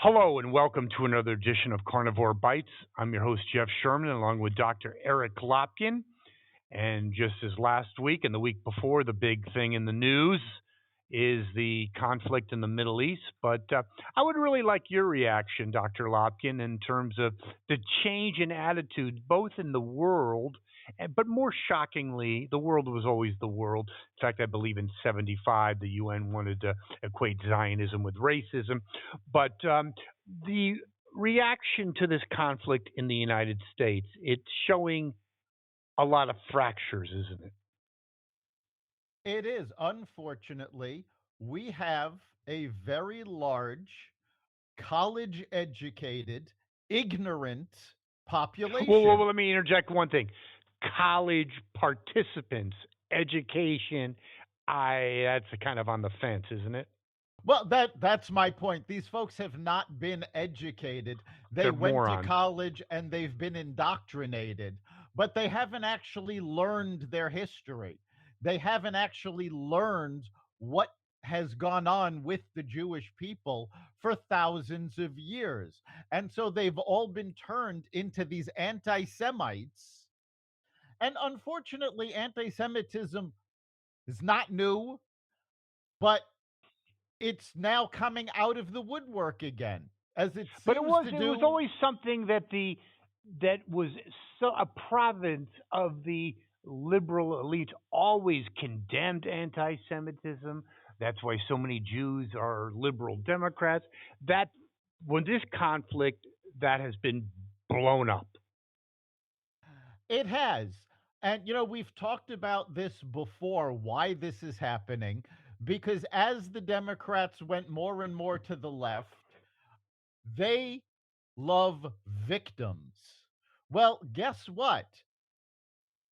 Hello and welcome to another edition of Carnivore Bites. I'm your host, Jeff Sherman, along with Dr. Eric Lopkin. And just as last week and the week before, the big thing in the news is the conflict in the Middle East. But I would really like your reaction, Dr. Lopkin, in terms of the change in attitude, both in the world, but more shockingly, the world was always the world. In fact, I believe in 75, the UN wanted to equate Zionism with racism. But the reaction to this conflict in the United States, it's showing a lot of fractures, isn't it? It is. Unfortunately, we have a very large, college educated, ignorant Well, population. let me interject one thing. College participants, education, I that's kind of on the fence, isn't it? Well, that's my point. These folks have not been educated. They They're went to morons. college and they've been indoctrinated, but they haven't actually learned their history. They haven't actually learned what has gone on with the Jewish people for thousands of years. And so they've all been turned into these anti Semites. And unfortunately, anti Semitism is not new, but it's now coming out of the woodwork again, as it But it seems was to it was do. always something that was so a province of the liberal elite always condemned anti-Semitism. That's why so many Jews are liberal Democrats. That when this conflict that has been blown up. It has. And, we've talked about this before, why this is happening, because as the Democrats went more and more to the left, they love victims. Well, guess what?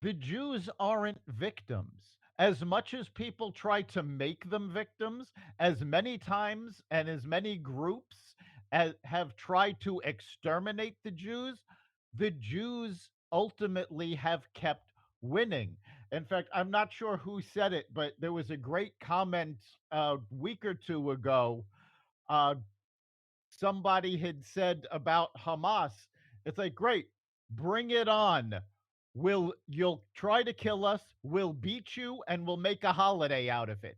The Jews aren't victims. As much as people try to make them victims, as many times and as many groups as have tried to exterminate the Jews ultimately have kept winning. In fact, I'm not sure who said it, but there was a great comment a week or two ago. Uh, Somebody had said about Hamas, it's like, great, bring it on. You'll try to kill us, we'll beat you, and we'll make a holiday out of it.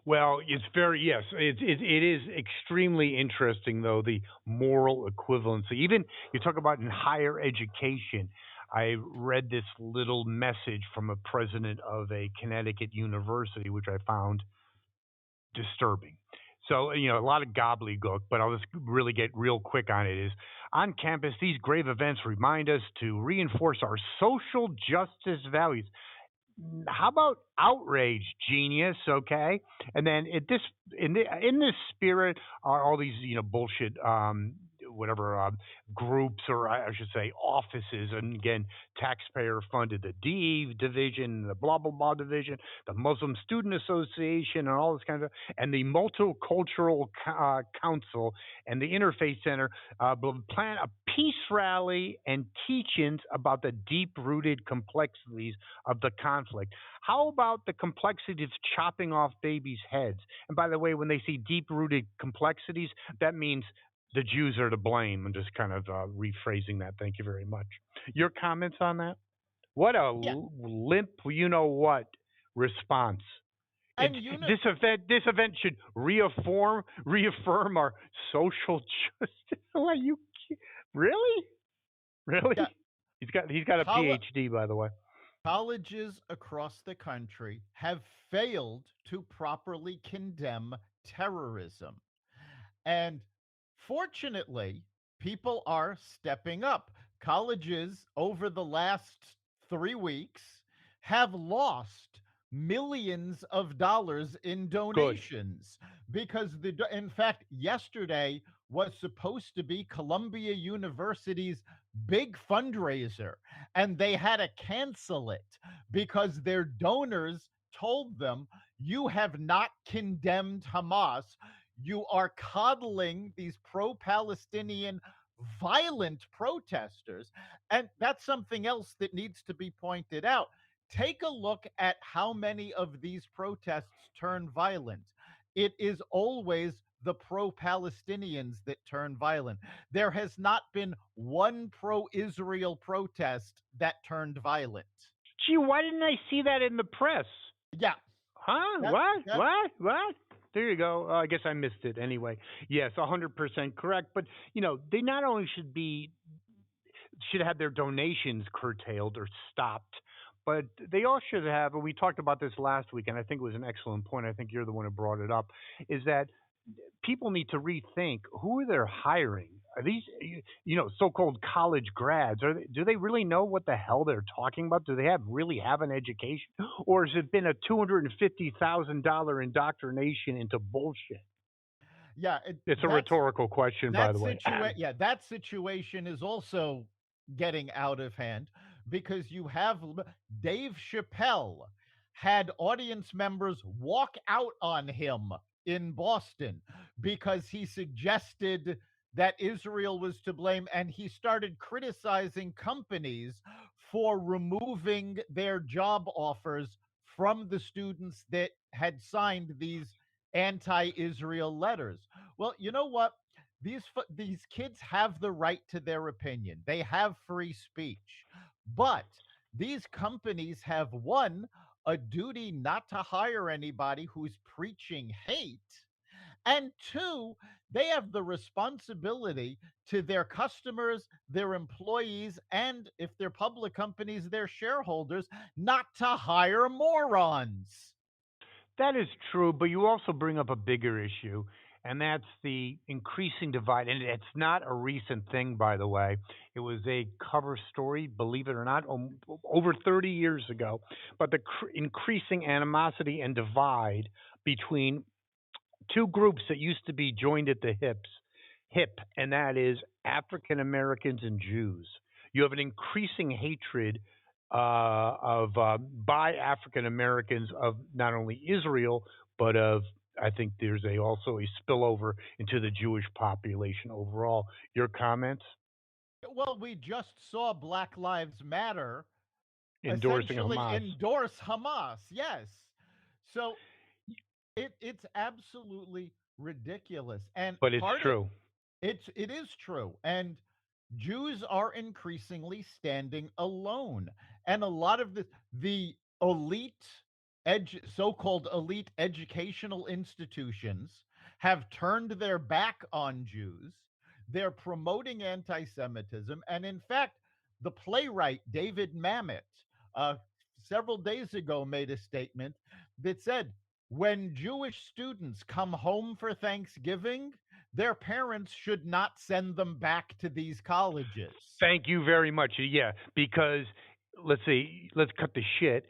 Well, it's very yes. It is extremely interesting though the moral equivalency. Even you talk about in higher education. I read this little message from a president of a Connecticut university, which I found disturbing. So, a lot of gobbledygook, but I'll just really get real quick on it is on campus, these grave events remind us to reinforce our social justice values. How about outrage, genius? Okay, and then in this spirit are all these bullshit whatever groups or I should say offices, and again taxpayer funded, the D division, the blah blah blah division, the Muslim Student Association, and all this kind of, and the Multicultural Council and the Interfaith Center plan a peace rally and teach-ins about the deep-rooted complexities of the conflict. How about the complexity of chopping off babies' heads? And by the way, when they see deep rooted complexities, that means the Jews are to blame. I'm just kind of rephrasing that. Thank you very much. Your comments on that? What a Yeah. limp, you know what, response. It, And you know, this event should reaffirm our social justice. Are you really? yeah, Really? He's got a coll- PhD, by the way. colleges across the country have failed to properly condemn terrorism. And fortunately, people are stepping up. Colleges over the last 3 weeks have lost millions of dollars in Good. donations because in fact, yesterday was supposed to be Columbia University's big fundraiser, and they had to cancel it because their donors told them, you have not condemned Hamas, you are coddling these pro Palestinian violent protesters. And that's something else that needs to be pointed out. Take a look at how many of these protests turn violent. It is always the pro Palestinians that turn violent. There has not been one pro Israel protest that turned violent. Gee, why didn't I see that in the press? Yeah, Huh? that, What? that, What? What? There you go. I guess I missed it anyway. Yes, 100% correct. But they not only should have their donations curtailed or stopped, but they all should have. And we talked about this last week, and I think it was an excellent point. I think you're the one who brought it up. Is that people need to rethink who they're hiring. Are these, so-called college grads? Do they really know what the hell they're talking about? Do they really have an education, or has it been a $250,000 indoctrination into bullshit? yeah, It's a rhetorical question, by the way. that situation is also getting out of hand because you have Dave Chappelle had audience members walk out on him in Boston because he suggested that Israel was to blame, and he started criticizing companies for removing their job offers from the students that had signed these anti-Israel letters. Well, you know what? These kids have the right to their opinion. They have free speech. But these companies have one, a duty not to hire anybody who's preaching hate, and two, they have the responsibility to their customers, their employees, and if they're public companies, their shareholders, not to hire morons. That is true, but you also bring up a bigger issue, and that's the increasing divide. And it's not a recent thing, by the way. It was a cover story, believe it or not, over 30 years ago. But the increasing animosity and divide between two groups that used to be joined at the hip, and that is African Americans and Jews. You have an increasing hatred of by African Americans of not only Israel but of, I think there's also a spillover into the Jewish population overall. Your comments? Well, we just saw Black Lives Matter Endorsing essentially Hamas, endorse Hamas. Yes. So it's absolutely ridiculous. And but it's part of true. it is true. And Jews are increasingly standing alone. And a lot of the elite so-called elite educational institutions have turned their back on Jews. They're promoting anti-Semitism, and in fact, the playwright David Mamet uh, several days ago made a statement that said, when Jewish students come home for Thanksgiving, their parents should not send them back to these colleges. Thank you very much. Yeah, because let's see, let's cut the shit.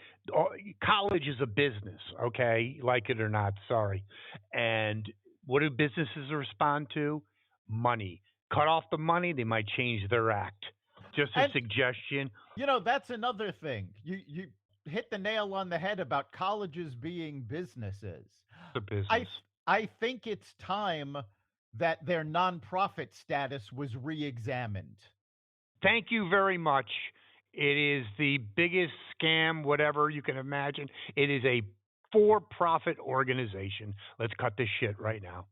College is a business, okay? Like it or not, sorry. And what do businesses respond to? Money. Cut off the money, they might change their act. Just a And suggestion. that's another thing. You hit the nail on the head about colleges being businesses. The I business. I think it's time that their nonprofit status was re-examined. Thank you very much. It is the biggest scam, whatever you can imagine. It is a for profit organization. Let's cut this shit right now.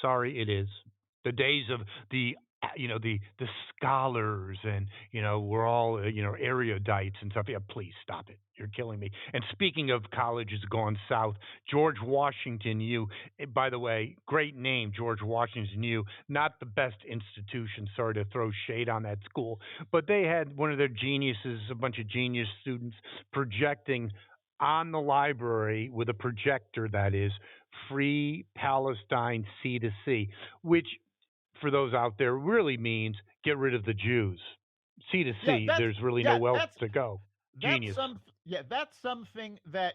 Sorry, it is. The days of the scholars and we're all erudites and stuff. Yeah, please stop it. You're killing me. And speaking of colleges gone south, George Washington U. By the way, great name, George Washington U. Not the best institution. Sorry to throw shade on that school, but they had one of their geniuses, a bunch of genius students projecting on the library with a projector, that is free Palestine C to C, which for those out there really means get rid of the Jews. C to Yeah, C, that's there's really yeah, nowhere else to go. that's Genius some yeah, that's something that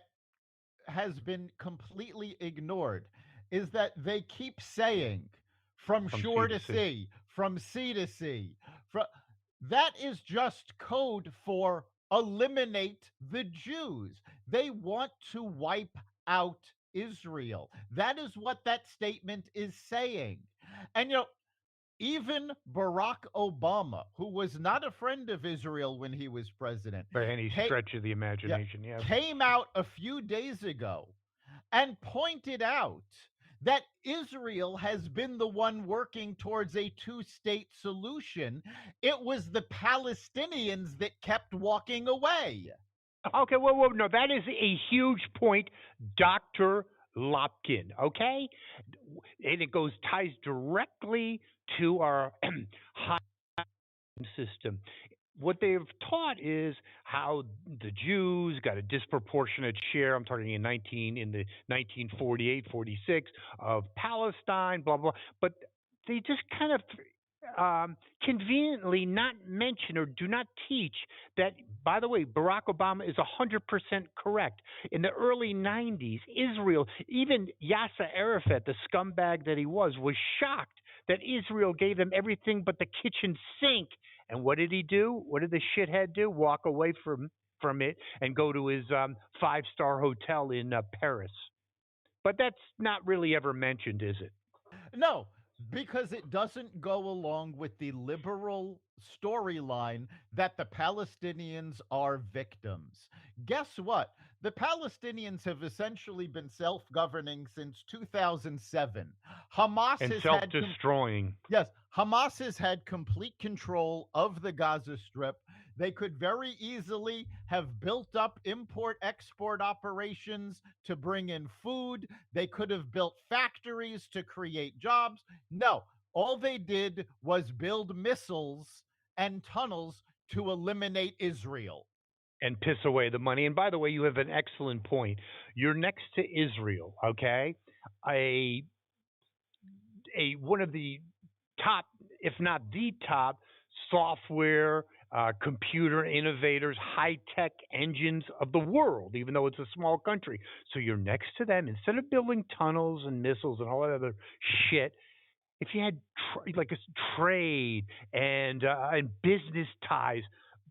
has been completely ignored is that they keep saying from from C shore to to C. sea, from sea to sea. From, that is just code for eliminate the Jews. They want to wipe out Israel. That is what that statement is saying. And even Barack Obama, who was not a friend of Israel when he was president, By any ca- stretch of the yeah, imagination, yes. came out a few days ago and pointed out that Israel has been the one working towards a two-state solution. It was the Palestinians that kept walking away. Okay, well, no, that is a huge point, Dr. Lopkin, okay? And it goes ties directly to our high system. What they've taught is how the Jews got a disproportionate share. I'm talking in the 1948, 46 of Palestine, blah blah. But they just kind of conveniently not mention or do not teach that. By the way, Barack Obama is 100% correct. In the early 90s, Israel, even Yasser Arafat, the scumbag that he was shocked that Israel gave them everything but the kitchen sink. And what did he do? What did the shithead do? Walk away from it and go to his 5-star hotel in Paris. But that's not really ever mentioned, is it? No, because it doesn't go along with the liberal storyline that the Palestinians are victims. Guess what? The Palestinians have essentially been self governing since 2007. Hamas And has self had destroying. Yes, Hamas has had complete control of the Gaza Strip. They could very easily have built up import export operations to bring in food. They could have built factories to create jobs. No, all they did was build missiles and tunnels to eliminate Israel. And piss away the money. And by the way, you have an excellent point. You're next to Israel, okay? A one of the top, if not the top, software, computer innovators, high tech engines of the world, even though it's a small country. So you're next to them. Instead of building tunnels and missiles and all that other shit, if you had like a trade and business ties,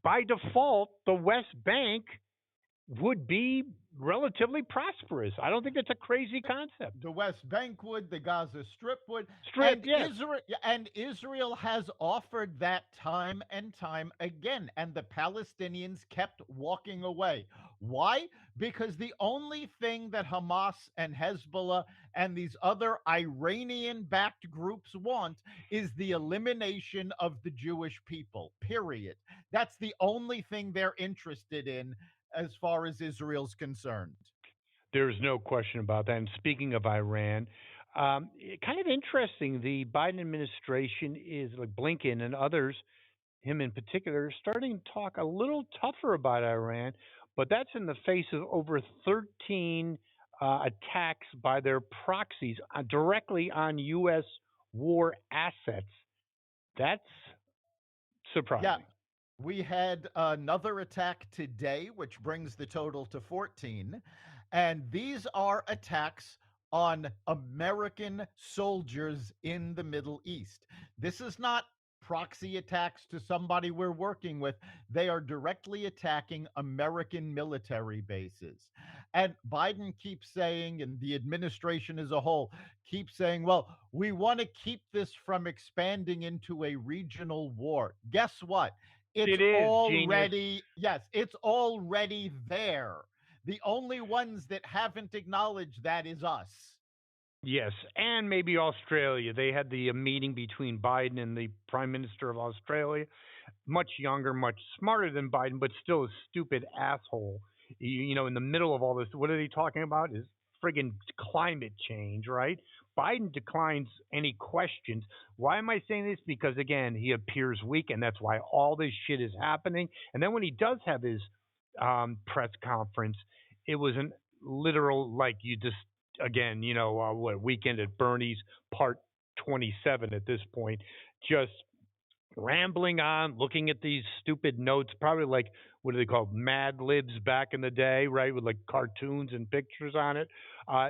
by default, the West Bank would be relatively prosperous. I don't think that's a crazy concept. The West Bank would, the Gaza Strip would, Strip, yes. And Israel has offered that time and time again, and the Palestinians kept walking away. Why? Because the only thing that Hamas and Hezbollah and these other Iranian-backed groups want is the elimination of the Jewish people. Period. That's the only thing they're interested in as far as Israel's concerned. There's no question about that. And speaking of Iran, kind of interesting. The Biden administration is like Blinken and others, him in particular, starting to talk a little tougher about Iran, but that's in the face of over 13 attacks by their proxies directly on U.S. war assets. That's Yeah, surprising. we had another attack today, which brings the total to 14. And these are attacks on American soldiers in the Middle East. This is not proxy attacks to somebody we're working with. They are directly attacking American military bases. And Biden keeps saying, and the administration as a whole keeps saying, well, we want to keep this from expanding into a regional war. Guess what? It's It is genius. already, yes, it's already there. The only ones that haven't acknowledged that is us. Yes, and maybe Australia. They had the meeting between Biden and the Prime Minister of Australia. Much younger, much smarter than Biden, but still a stupid asshole. In the middle of all this, what are they talking about? Is friggin' climate change, right? Biden declines any questions. Why am I saying this? Because again, he appears weak, and that's why all this shit is happening. And then when he does have his press conference, it was an literal like you just again, what weekend at Bernie's part 27 at this point, just rambling on, looking at these stupid notes, probably like what do they call Mad Libs back in the day, right, with like cartoons and pictures on it. Uh,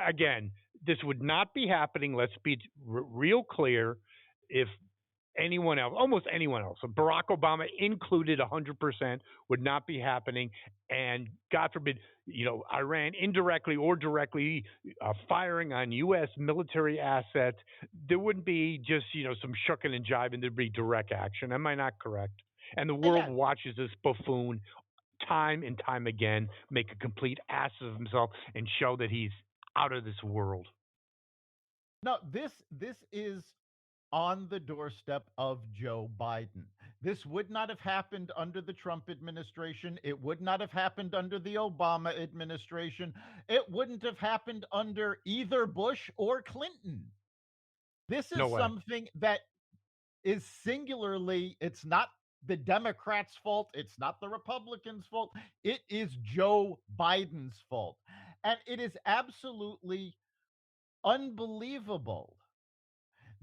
again, this would not be happening. Let's be real clear. If anyone else, almost anyone else, Barack Obama included, 100% would not be happening. And God forbid, Iran indirectly or directly firing on U.S. military assets, there wouldn't be just, some shucking and jiving. There'd be direct action. Am I not correct? And the world Yes, watches this buffoon time and time again make a complete ass of himself and show that he's out of this world. No, this is on the doorstep of Joe Biden. This would not have happened under the Trump administration. It would not have happened under the Obama administration. It wouldn't have happened under either Bush or Clinton. This No is way. something that is singularly, it's not the Democrats' fault, it's not the Republicans' fault, it is Joe Biden's fault. And it is absolutely unbelievable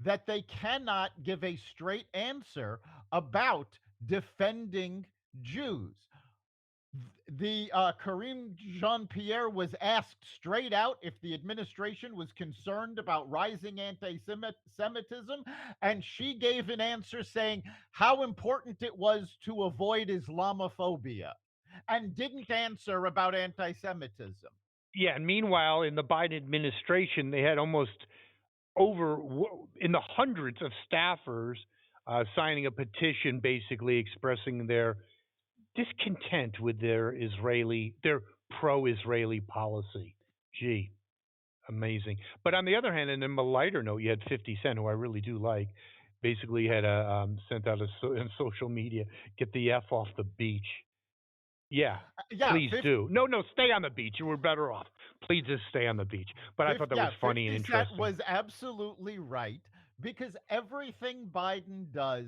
that they cannot give a straight answer about defending Jews. The Karim Jean Pierre was asked straight out if the administration was concerned about rising anti Semitism, and she gave an answer saying how important it was to avoid Islamophobia and didn't answer about anti Semitism. Yeah, and meanwhile, in the Biden administration, they had almost over in the hundreds of staffers signing a petition, basically expressing their discontent with their pro-Israeli policy. Gee, amazing. But on the other hand, and in a lighter note, you had 50 Cent, who I really do like, basically had sent out in social media, get the F off the beach. Yeah, Yeah, please do. No, no, stay on the beach. You were better off. Please just stay on the beach. But I thought that was funny and 50 Cent interesting. was absolutely right because everything Biden does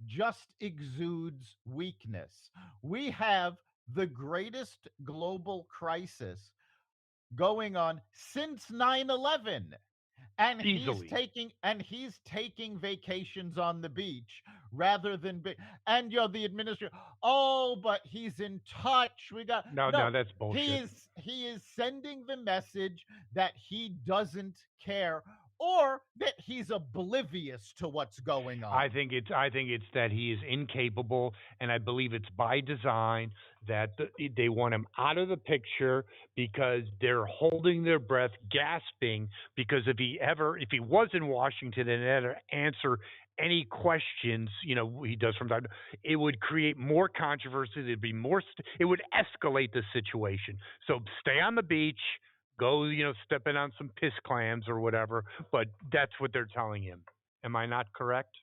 just exudes weakness. We have the greatest global crisis going on since 9/11, and Easily. he's taking vacations on the beach rather than and the administration, oh, but he's in touch, we got No, no, no, that's bullshit. he is sending the message that he doesn't care or that he's oblivious to what's going on. I think it's that he is incapable, and I believe it's by design that they want him out of the picture because they're holding their breath, gasping. Because if he was in Washington and had to answer any questions, he does from time, it would create more controversy. There'd be more. It would escalate the situation. So stay on the beach. Go, step in on some piss clams or whatever. But that's what they're telling him. Am I not correct?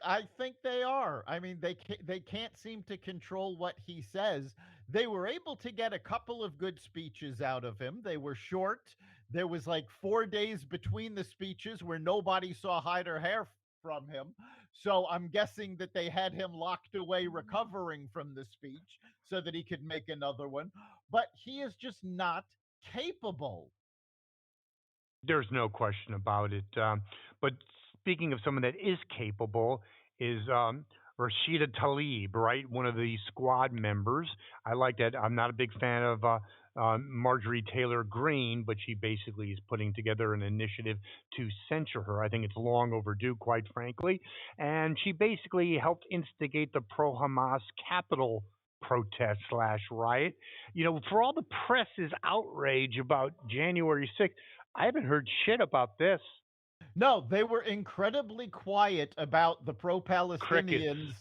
I think they are. I mean, they can't seem to control what he says. They were able to get a couple of good speeches out of him. They were short. There was like 4 days between the speeches where nobody saw hide or hair from him. So I'm guessing that they had him locked away recovering from the speech so that he could make another one. But he is just not capable. There's no question about it. But speaking of someone that is capable, is Rashida Tlaib, right? One of the squad members. I like that. I'm not a big fan of Marjorie Taylor Greene, but she basically is putting together an initiative to censure her. I think it's long overdue, quite frankly. And she basically helped instigate the pro Hamas Capitol protest slash riot. For all the press's outrage about January 6th, I haven't heard shit about this. No, they were incredibly quiet about the pro Crickets. Palestinians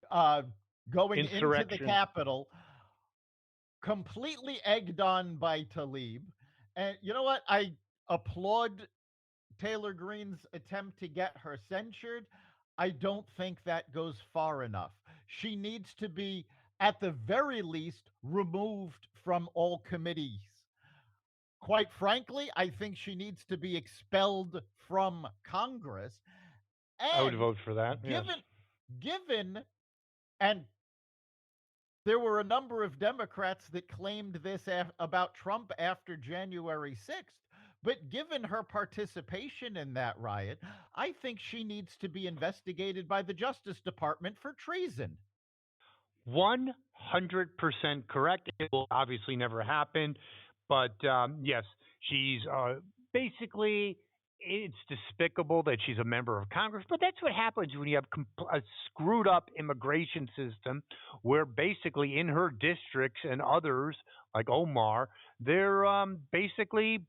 uh, going into the Insurrection. Capitol, completely egged on by Talib. And you know what? I applaud Taylor Greene's attempt to get her censured. I don't think that goes far enough. She needs to be, at the very least, removed from all committees. Quite frankly, I think she needs to be expelled from Congress. I would And vote for that. Yes. given given and there were a number of Democrats that claimed this about Trump after January 6th. But given her participation in that riot, I think she needs to be investigated by the Justice Department for treason. 100% correct. It will obviously never happen. But yes, she's basically, it's despicable that she's a member of Congress. But that's what happens when you have a screwed up immigration system where basically in her districts and others, like Omar, they're basically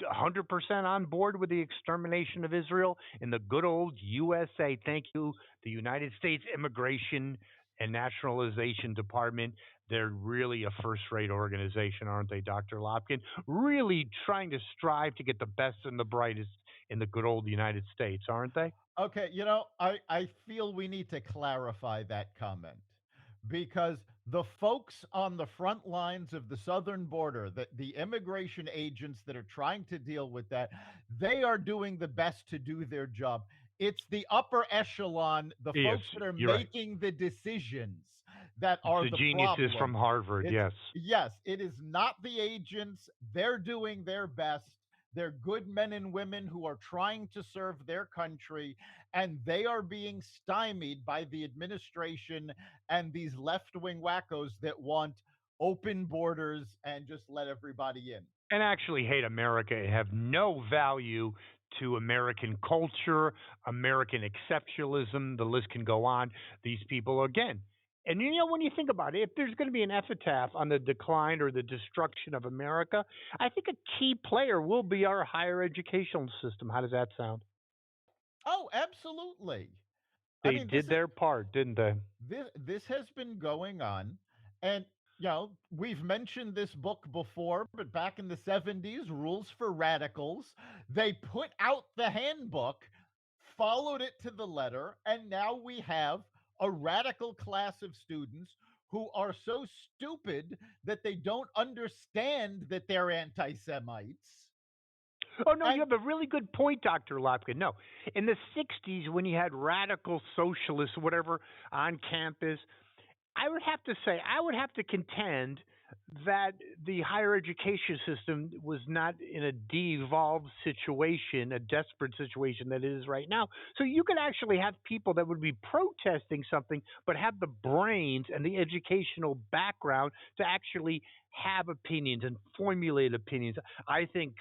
100% on board with the extermination of Israel in the good old USA. Thank you, the United States Immigration and Naturalization Department. They're really a first rate organization, aren't they, Dr. Lopkin? Really trying to strive to get the best and the brightest in the good old United States, aren't they? Okay, I feel we need to clarify that comment because the folks on the front lines of the southern border, the immigration agents that are trying to deal with that, they are doing the best to do their job. It's the upper echelon, the Yes, folks that are you're right. making the decisions that It's are the the geniuses from problem. Harvard, It's yes. Yes, it is not the agents. They're doing their best. They're good men and women who are trying to serve their country, and they are being stymied by the administration and these left wing wackos that want open borders and just let everybody in. And actually hate America and have no value to American culture, American exceptionalism. The list can go on. These people, again, and when you think about it, if there's going to be an epitaph on the decline or the destruction of America, I think a key player will be our higher educational system. How does that sound? Oh, absolutely. I They mean, did their part, didn't they? this has been going on, and we've mentioned this book before, but back in the 70s, Rules for Radicals, they put out the handbook, followed it to the letter, and now we have a radical class of students who are so stupid that they don't understand that they're anti-Semites. Oh no, you And have a really good point, Dr. Lopkin. No, in the '60s, when you had radical socialists, whatever, on campus, I would have to say, I would have to contend that the higher education system was not in a devolved situation, a desperate situation that it is right now. So you could actually have people that would be protesting something, but have the brains and the educational background to actually have opinions and formulate opinions. I think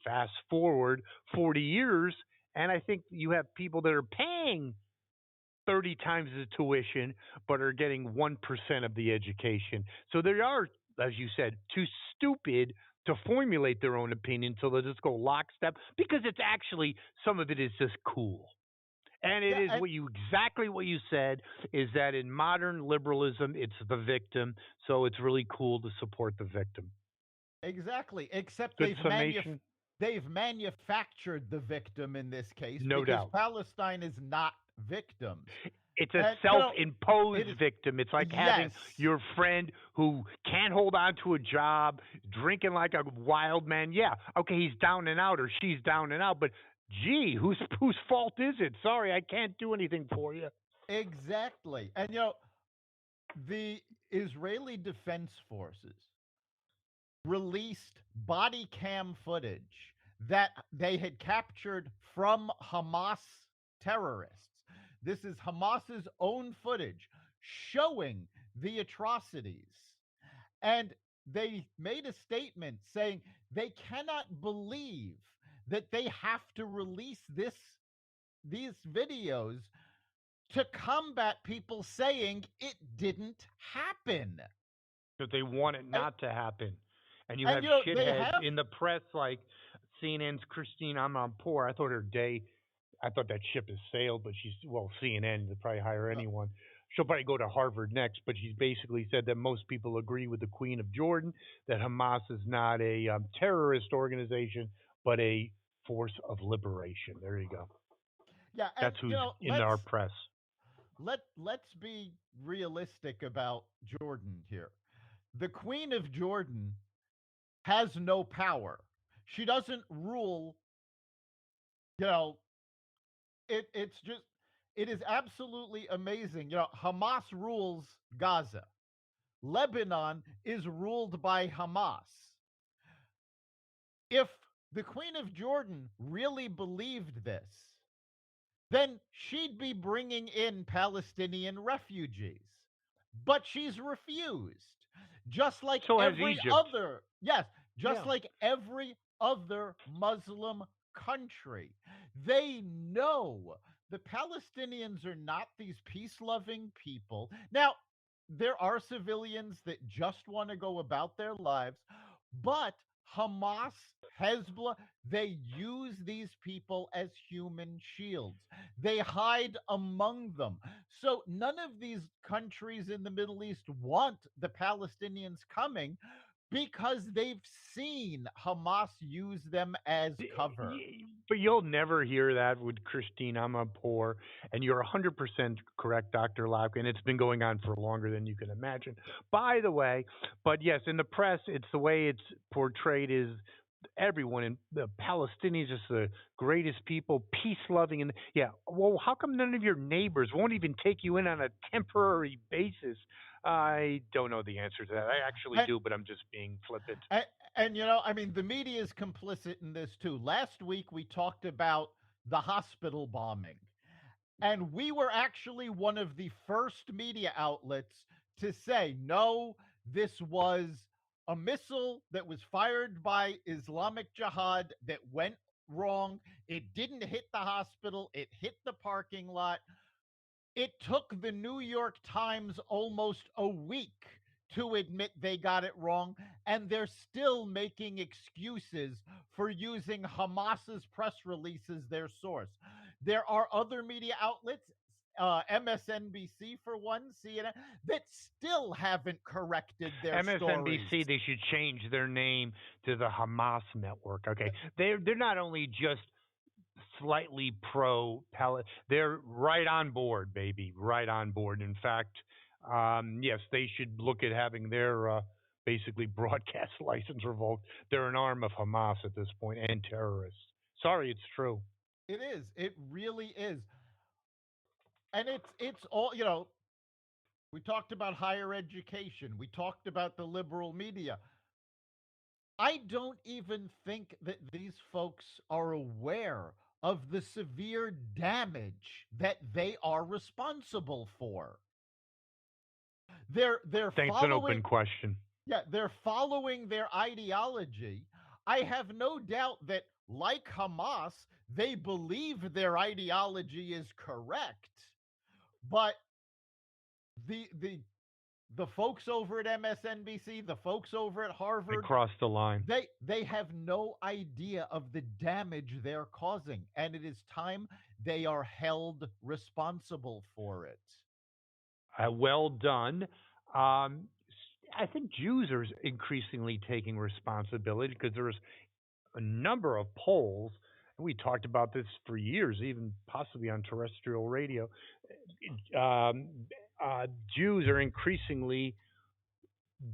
fast forward 40 years, and I think you have people that are paying 30 times the tuition, but are getting 1% of the education. So they are, as you said, too stupid to formulate their own opinion. So they'll just go lockstep because it's actually, some of it is just cool. And it yeah, is and exactly what you said, is that in modern liberalism, it's the victim. So it's really cool to support the victim. exactly, except Good summation? they've manufactured the victim in this case No because doubt. Palestine is not victims. It's a And self-imposed it is victim. It's like having yes, your friend who can't hold on to a job, drinking like a wild man. Yeah, okay, he's down and out or she's down and out, but gee, whose fault is it? Sorry, I can't do anything for you. exactly. And the Israeli Defense Forces released body cam footage that they had captured from Hamas terrorists. This is Hamas's own footage showing the atrocities. And they made a statement saying they cannot believe that they have to release these videos to combat people saying it didn't happen. That they want it And, not to happen. And you and have they shitheads have in the press like CNN's Christine Amanpour. I thought that ship has sailed, but CNN, they'll probably hire anyone. She'll probably go to Harvard next, but she's basically said that most people agree with the Queen of Jordan that Hamas is not a terrorist organization, but a force of liberation. There you go. yeah, and That's who's in our press. let's be realistic about Jordan here. The Queen of Jordan has no power. She doesn't rule, you know, it's just it is absolutely amazing. Hamas rules Gaza. Lebanon is ruled by Hamas. If the Queen of Jordan really believed this, then she'd be bringing in Palestinian refugees. But she's refused. Just like So has every Egypt. other, yes, just Yeah. like every other Muslim country. They know the Palestinians are not these peace loving people. Now, there are civilians that just want to go about their lives, but Hamas, Hezbollah, they use these people as human shields. They hide among them. So none of these countries in the Middle East want the Palestinians coming, because they've seen Hamas use them as cover. But you'll never hear that with Christine Amanpour, and you're 100% correct, Dr. Lauken. It's been going on for longer than you can imagine. By the way, but yes, in the press, it's the way it's portrayed is everyone in the Palestinians is the greatest people, peace loving, and yeah. Well, how come none of your neighbors won't even take you in on a temporary basis? I don't know the answer to that. I actually And do, but I'm just being flippant. and, I mean, the media is complicit in this too. Last week we talked about the hospital bombing. And we were actually one of the first media outlets to say, no, this was a missile that was fired by Islamic Jihad that went wrong. It didn't hit the hospital, it hit the parking lot. It took the New York Times almost a week to admit they got it wrong, and they're still making excuses for using Hamas's press release as their source. There are other media outlets, MSNBC for one, CNN, that still haven't corrected their stories. MSNBC, they should change their name to the Hamas Network. Okay, they're not only just slightly pro Palestine, they're right on board, baby, right on board. In fact, yes, they should look at having their basically broadcast license revoked. They're an arm of Hamas at this point and terrorists. Sorry, it's true. It is. It really is. And it's all, we talked about higher education. We talked about the liberal media. I don't even think that these folks are aware of the severe damage that they are responsible for. They're Thanks, an open following question. Yeah, they're following their ideology. I have no doubt that like Hamas, they believe their ideology is correct. But the the folks over at MSNBC, the folks over at They Harvard, crossed the line. they have no idea of the damage they're causing, and it is time they are held responsible for it. Well done. Um, I think Jews are increasingly taking responsibility because there's a number of polls, and we talked about this for years, even possibly on terrestrial radio. Um, Jews are increasingly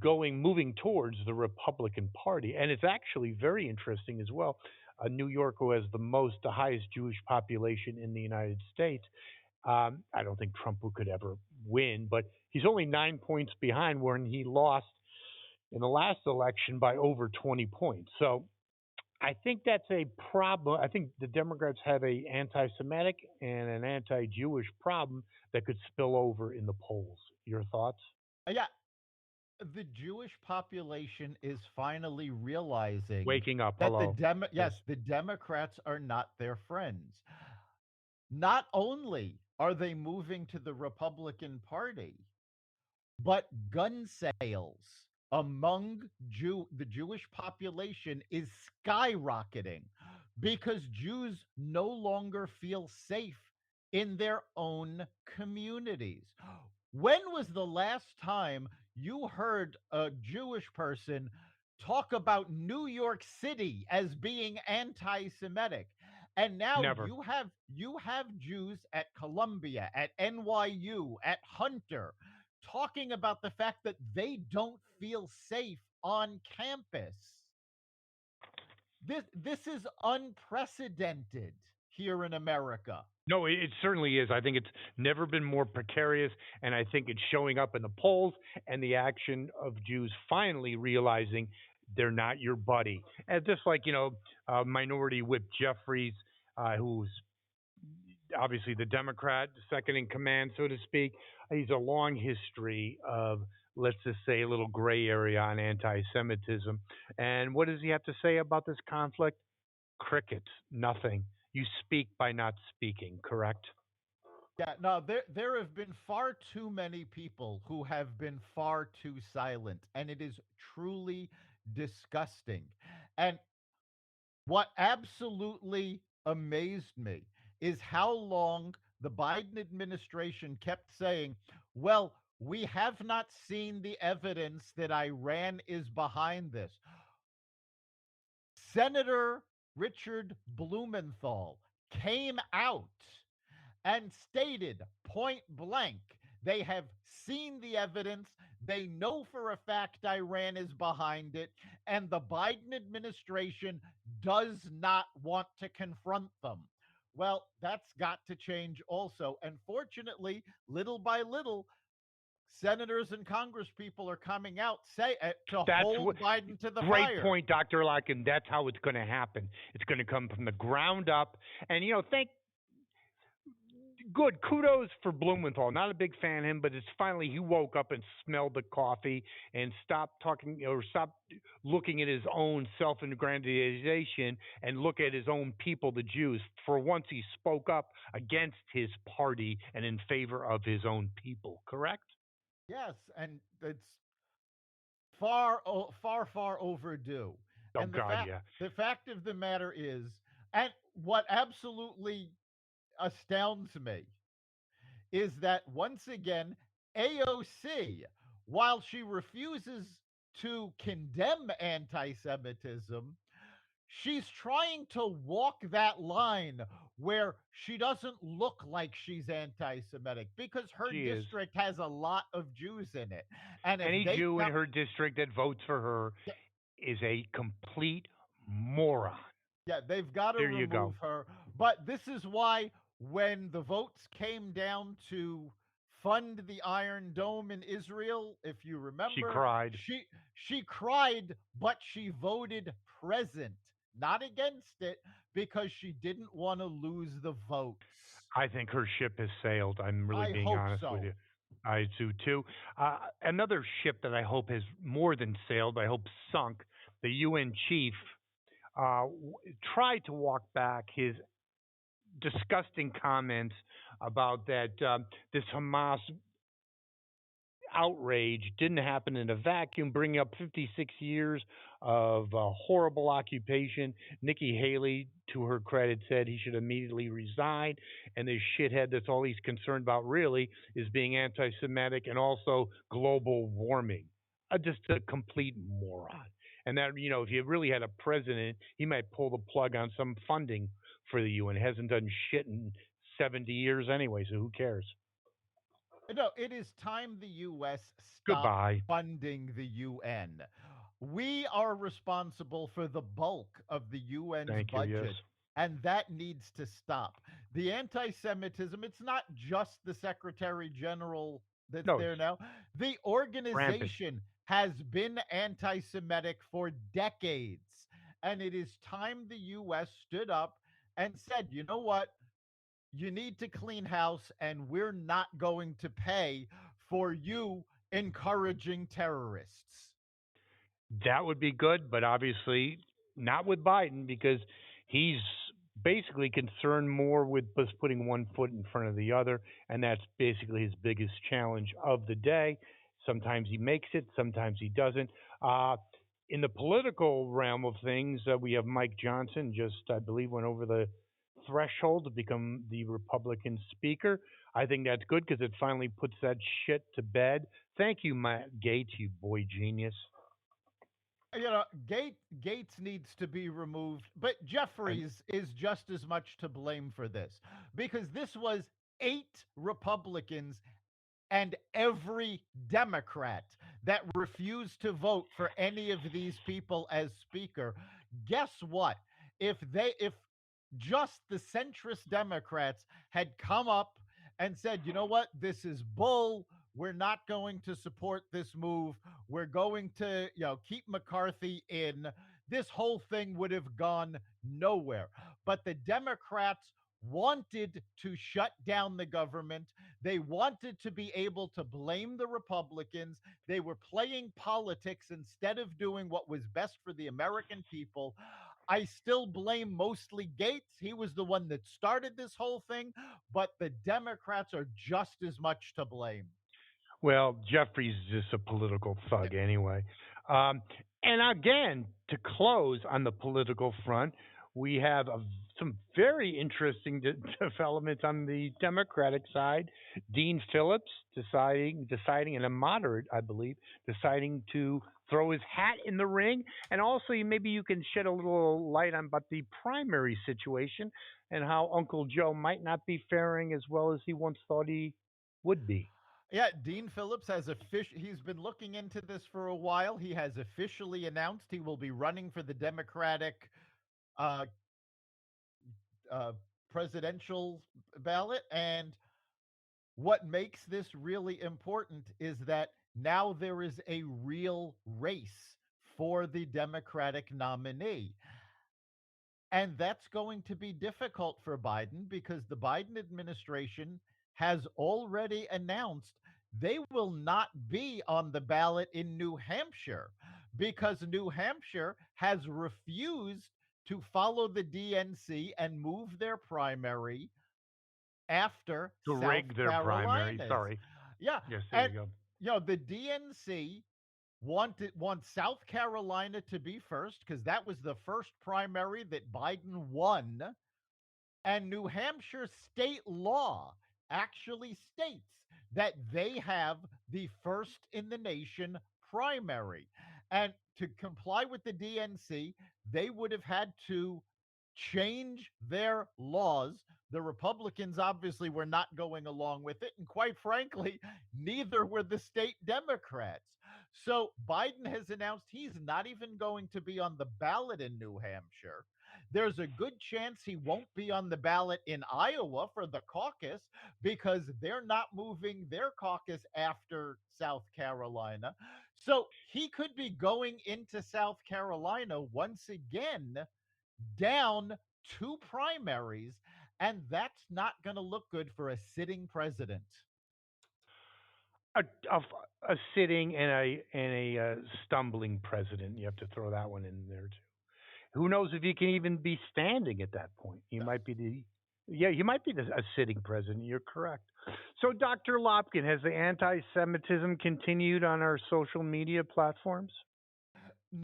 moving towards the Republican Party, and it's actually very interesting as well. New York, who has the highest Jewish population in the United States, I don't think Trump could ever win, but he's only 9 points behind when he lost in the last election by over 20 points. So I think that's a problem. I think the Democrats have a anti-Semitic and an anti-Jewish problem that could spill over in the polls. Your thoughts? Yeah, the Jewish population is finally realizing Waking up. that Hello. Yes. the Democrats are not their friends. Not only are they moving to the Republican Party, but gun sales among the Jewish population is skyrocketing because Jews no longer feel safe in their own communities. When was the last time you heard a Jewish person talk about New York City as being anti-Semitic? And now Never. you have Jews at Columbia, at NYU, at Hunter talking about the fact that they don't feel safe on campus. This is unprecedented here in America. No, it certainly is. I think it's never been more precarious, and I think it's showing up in the polls and the action of Jews finally realizing they're not your buddy. And just like, Minority Whip Jeffries, who's obviously the Democrat, second in command, so to speak. He's a long history of, let's just say, a little gray area on anti Semitism. And what does he have to say about this conflict? Crickets, nothing. You speak by not speaking, correct? Yeah, no, there have been far too many people who have been far too silent, and it is truly disgusting. And what absolutely amazed me is how long the Biden administration kept saying, well, We have not seen the evidence that Iran is behind this. Senator Richard Blumenthal came out and stated point blank they have seen the evidence. They know for a fact Iran is behind it, and the Biden administration does not want to confront them. Well, that's got to change also. And fortunately, little by little, senators and congresspeople are coming out say to That's what hold Biden to the great fire. point, Dr. Larkin. That's how it's going to happen. It's going to come from the ground up. And, thank good kudos for Blumenthal. Not a big fan of him, but it's finally he woke up and smelled the coffee and stopped talking or stopped looking at his own self-aggrandization and look at his own people, the Jews. For once, he spoke up against his party and in favor of his own people. Correct? Yes, and it's far overdue. Oh And the God, fact yeah. the fact of the matter is, and what absolutely astounds me is that once again, AOC, while she refuses to condemn anti Semitism, she's trying to walk that line where she doesn't look like she's anti Semitic because her She is. district has a lot of Jews in it. And if Any they Jew in come, her district that votes for her is a complete moron. yeah, they've got to There you go. remove her. But this is why when the votes came down to fund the Iron Dome in Israel, if you She remember, cried. she cried, but she voted present, not against it, because she didn't want to lose the votes. I think her ship has sailed. I'm really I being hope honest with so. you. I do too. Another ship that I hope has more than sailed, I hope sunk. The UN chief tried to walk back his disgusting comments about that this Hamas outrage didn't happen in a vacuum, bringing up 56 years of horrible occupation. Nikki Haley, to her credit, said he should immediately resign. And this shithead, that's all he's concerned about really, is being anti Semitic and also global warming. Just a complete moron. And that, if you really had a president, he might pull the plug on some funding for the UN. It hasn't done shit in 70 years anyway, so who cares? No, it is time the US stopped Goodbye. funding the UN. We are responsible for the bulk of the UN's Thank you. Yes. budget, and that needs to stop. The anti Semitism, it's not just the Secretary General that's No, it's there now. The rampant. organization has been anti Semitic for decades. And it is time the US stood up and said, you know what? You need to clean house, and we're not going to pay for you encouraging terrorists. That would be good, but obviously not with Biden because he's basically concerned more with just putting one foot in front of the other, and that's basically his biggest challenge of the day. Sometimes he makes it, sometimes he doesn't. Uh, in the political realm of things, we have Mike Johnson just, I believe, went over the threshold to become the Republican Speaker. I think that's good because it finally puts that shit to bed. Thank you, Matt Gates, you boy genius. Gates needs to be removed, but And Jeffries is just as much to blame for this because this was 8 Republicans and every Democrat that refused to vote for any of these people as speaker. Guess what? If just the centrist Democrats had come up and said, you know what, this is bull. We're not going to support this move. We're going to, keep McCarthy in. This whole thing would have gone nowhere. But the Democrats wanted to shut down the government. They wanted to be able to blame the Republicans. They were playing politics instead of doing what was best for the American people. I still blame mostly Gates. He was the one that started this whole thing, but the Democrats are just as much to blame. well, Jeffrey's just a political thug anyway. Um, and again, to close on the political front, we have some very interesting developments on the Democratic side. Dean Phillips deciding, and a moderate, I believe, deciding to throw his hat in the ring. And also, maybe you can shed a little light on about the primary situation and how Uncle Joe might not be faring as well as he once thought he would be. Yeah, Dean Phillips has he's been looking into this for a while. He has officially announced he will be running for the Democratic uh, uh, presidential ballot. And what makes this really important is that now there is a real race for the Democratic nominee. And that's going to be difficult for Biden because the Biden administration has already announced they will not be on the ballot in New Hampshire because New Hampshire has refused to follow the DNC and move their primary after To South rig their primary. Carolina's. Sorry. Yeah. Yes, there And you go. the DNC wants South Carolina to be first because that was the first primary that Biden won. And New Hampshire state law actually states that they have the first in the nation primary. And to comply with the DNC, they would have had to change their laws. The Republicans obviously were not going along with it. And quite frankly, neither were the state Democrats. So Biden has announced he's not even going to be on the ballot in New Hampshire. There's a good chance he won't be on the ballot in Iowa for the caucus because they're not moving their caucus after South Carolina. So he could be going into South Carolina once again down two primaries, and that's not going to look good for a sitting president. a, a, a sitting and a stumbling president. You have to throw that one in there too. Who knows if he can even be standing at that point? He might be a sitting president. You're correct. So, Dr. Lopkin, has the anti-Semitism continued on our social media platforms?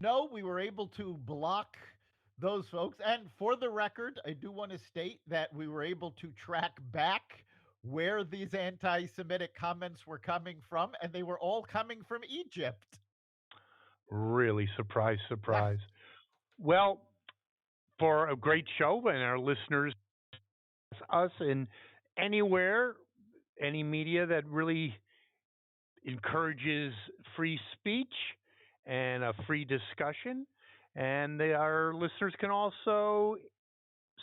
No, we were able to block those folks. And for the record, I do want to state that we were able to track back where these anti Semitic comments were coming from, and they were all coming from Egypt. Really, surprise, Yeah. surprise. Well, for a great show and our listeners, us in anywhere, any media that really encourages free speech and a free discussion. And our listeners can also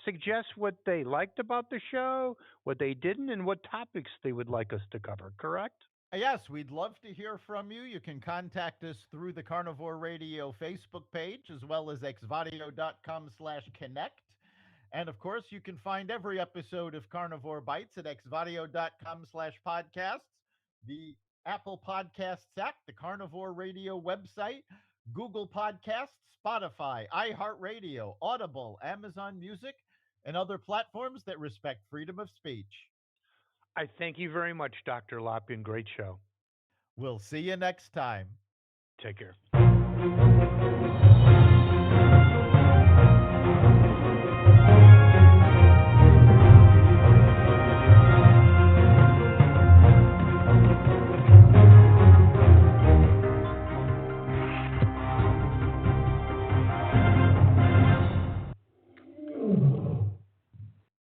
suggest what they liked about the show, what they didn't, and what topics they would like us to cover, correct? Yes, we'd love to hear from you. You can contact us through the Carnivore Radio Facebook page as well as xvadio.com/connect. And of course, you can find every episode of Carnivore Bites at xvadio.com/podcasts, the Apple Podcasts app, the Carnivore Radio website, Google Podcasts, Spotify, iHeartRadio, Audible, Amazon Music, and other platforms that respect freedom of speech. I thank you very much, Dr. Lopin. Great show. We'll see you next time. Take care.